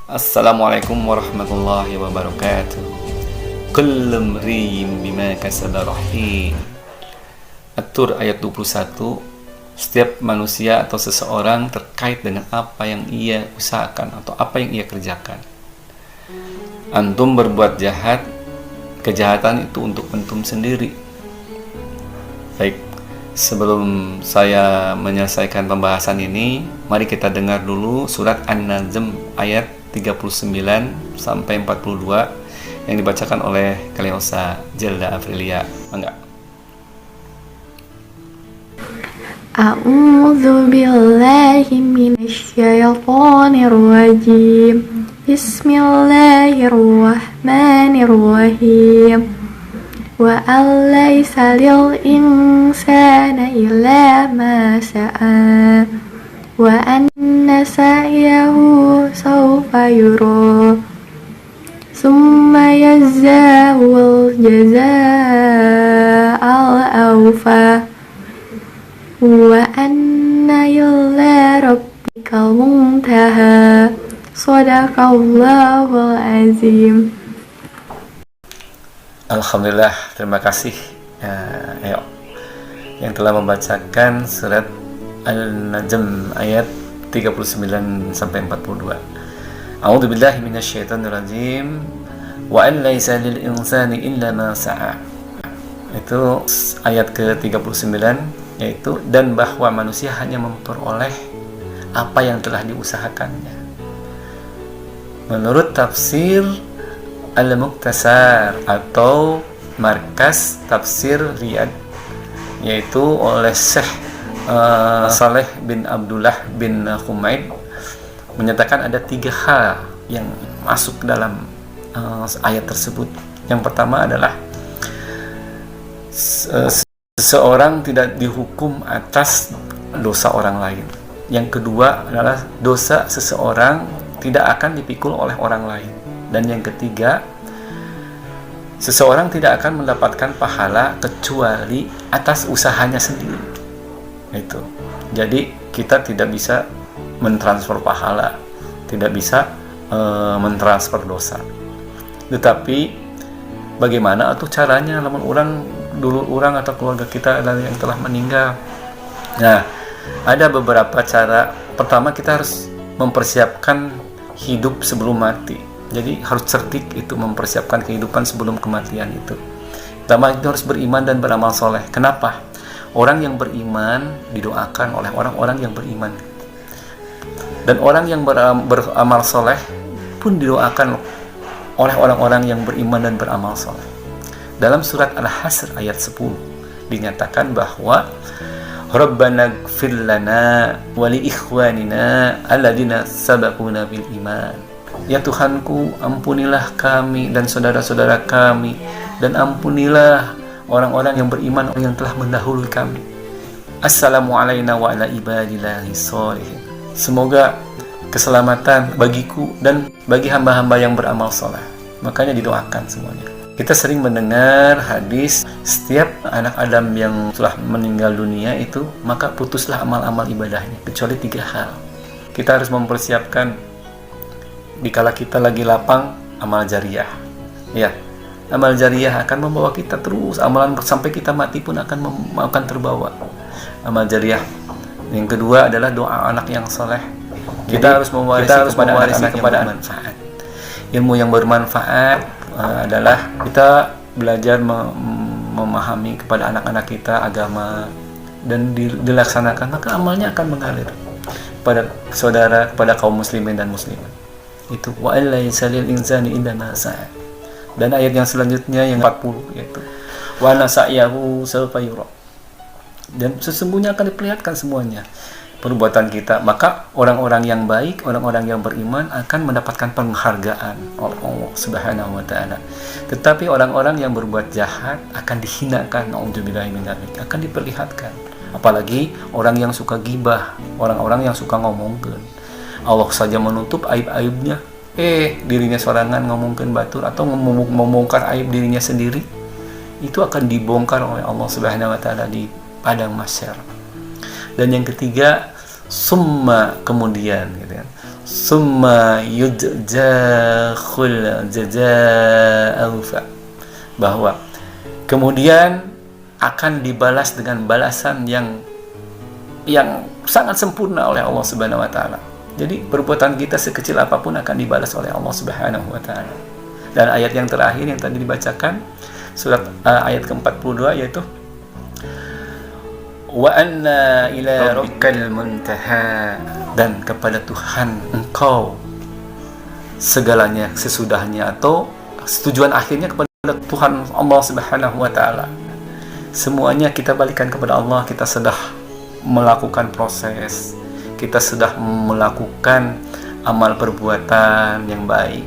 Assalamualaikum warahmatullahi wabarakatuh. Kullu mri'in bima kasaba rahin. At-Tur ayat 21. Setiap manusia atau seseorang terkait dengan apa yang ia usahakan atau apa yang ia kerjakan. Antum berbuat jahat, kejahatan itu untuk antum sendiri. Baik, sebelum saya menyelesaikan pembahasan ini, mari kita dengar dulu surat An-Najm ayat 39 sampai 42 yang dibacakan oleh Kaleosa Jelda Afrilia. Enggak. A'udzu billahi minasy syaithanir rajim. Bismillahirrahmanirrahim. Wa alaysa lil insani illa ma sa'a. Wa anna sa'yahu sawfa yura. Summa yajzahul jazaa'al awfa. Wa anna ila rabbikal muntaha. Shadaqallahul azim. Alhamdulillah, terima kasih yang telah membacakan surat Al-Najm ayat 39 sampai 42. A'udzu billahi minasyaitonir rajim. Wa an laisa lil insani illa ma sa'a. Itu ayat ke-39, yaitu dan bahwa manusia hanya memperoleh apa yang telah diusahakannya. Menurut tafsir Al-Muqtasar atau Markas Tafsir Riyadh, yaitu oleh Syekh Saleh bin Abdullah bin Humaid, menyatakan ada 3 hal yang masuk dalam ayat tersebut. Yang pertama adalah seseorang tidak dihukum atas dosa orang lain. Yang kedua adalah dosa seseorang tidak akan dipikul oleh orang lain. Dan yang ketiga, seseorang tidak akan mendapatkan pahala kecuali atas usahanya sendiri. Itu. Jadi kita tidak bisa mentransfer pahala, tidak bisa mentransfer dosa. Tetapi bagaimana atau caranya namun orang atau keluarga kita yang telah meninggal? Nah, ada beberapa cara. Pertama, kita harus mempersiapkan hidup sebelum mati. Jadi harus cerdik itu, mempersiapkan kehidupan sebelum kematian itu. Pertama, itu harus beriman dan beramal soleh. Kenapa? Orang yang beriman didoakan oleh orang-orang yang beriman, dan orang yang beramal soleh pun didoakan oleh orang-orang yang beriman dan beramal soleh. Dalam surat Al-Hasr ayat 10 dinyatakan bahwa Rabbana gfir lana wa li ikhwanina alladina sabaquna bil iman. Ya Tuhanku, ampunilah kami dan saudara-saudara kami, dan ampunilah orang-orang yang beriman yang telah mendahului kami. Assalamualaikum wa ala ibadillahi sholihin. Semoga keselamatan bagiku dan bagi hamba-hamba yang beramal soleh. Makanya didoakan semuanya. Kita sering mendengar hadis, setiap anak Adam yang telah meninggal dunia itu, maka putuslah amal-amal ibadahnya, kecuali 3 hal. Kita harus mempersiapkan dikala kita lagi lapang, amal jariah. Ya, amal jariah akan membawa kita terus, amalan sampai kita mati pun akan terbawa. Amal jariah. Yang kedua adalah doa anak yang soleh. Kita harus mewarisi kepada anak manfaat. Ilmu yang bermanfaat adalah kita belajar memahami kepada anak-anak kita agama dan dilaksanakan, maka amalnya akan mengalir kepada saudara, kepada kaum muslimin dan muslimat. Itu wa alaysa lil insani illa ma sa'a. Dan ayat yang selanjutnya yang 40, yaitu wa nasa'yahu sawfa yura. Dan sesungguhnya akan diperlihatkan semuanya perbuatan kita. Maka orang-orang yang baik, orang-orang yang beriman akan mendapatkan penghargaan oleh Allah Subhanahu wa taala. Tetapi orang-orang yang berbuat jahat akan dihinakan, naudzubillahi min dzalik, akan diperlihatkan. Apalagi orang yang suka gibah, orang-orang yang suka ngomongkeun. Allah saja menutup aib-aibnya, dirinya sorangan ngomongkeun batur atau membongkar aib dirinya sendiri. Itu akan dibongkar oleh Allah Subhanahu wa taala di padang mahsyar. Dan yang ketiga, summa, kemudian gitu kan. summa yujzakhul jaza'aufa, bahwa kemudian akan dibalas dengan balasan yang sangat sempurna oleh Allah Subhanahu wa taala. Jadi perbuatan kita sekecil apapun akan dibalas oleh Allah Subhanahu wa taala. Dan ayat yang terakhir yang tadi dibacakan, surat ayat ke-42, yaitu wa anna ila rabbikal muntaha, dan kepada Tuhan engkau segalanya sesudahnya, atau tujuan akhirnya kepada Tuhan Allah Subhanahu wa taala. Semuanya kita balikan kepada Allah. Kita sudah melakukan proses, kita sudah melakukan amal perbuatan yang baik,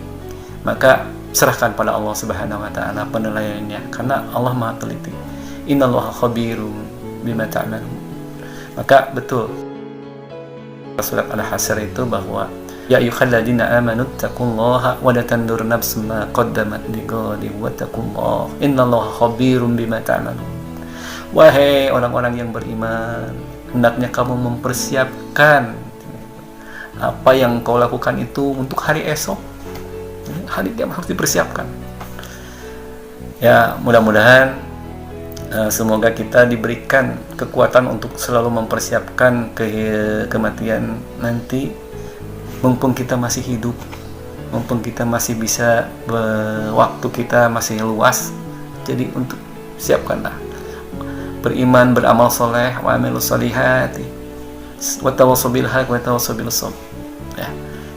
maka serahkan pada Allah Subhanahu wa taala penilaiannya, karena Allah Maha teliti. Innallaha khabirum bima ta'malun. Maka betul surat Al-Hasyr itu bahwa ya ayyuhalladzina amanu taqullaha wa la tandur nafsum ma qaddamat lighadin wattaqullaha innallaha khabirum bima ta'malun. Wahai orang-orang yang beriman, hendaknya kamu mempersiapkan apa yang kau lakukan itu untuk hari esok. Hari kiamat harus dipersiapkan. Ya, mudah-mudahan semoga kita diberikan kekuatan untuk selalu mempersiapkan kematian nanti, mumpung kita masih hidup, mumpung kita masih bisa, waktu kita masih luas. Jadi untuk siapkanlah, beriman, beramal soleh, wa amilus solihati, wa tawassaw bil haq wa tawassaw bis sabr. Ya,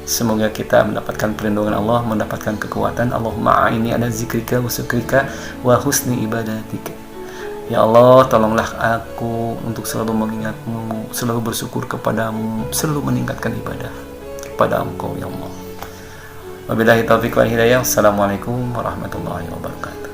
semoga kita mendapatkan perlindungan Allah, mendapatkan kekuatan. Allahumma a'inni ala zikrika wa syukrika wa husni ibadatika. Ya Allah, tolonglah aku untuk selalu mengingatmu, selalu bersyukur kepadamu, selalu meningkatkan ibadah kepada Engkau ya Allah. Wabillahi taufiq wal hidayah. Assalamualaikum warahmatullahi wabarakatuh.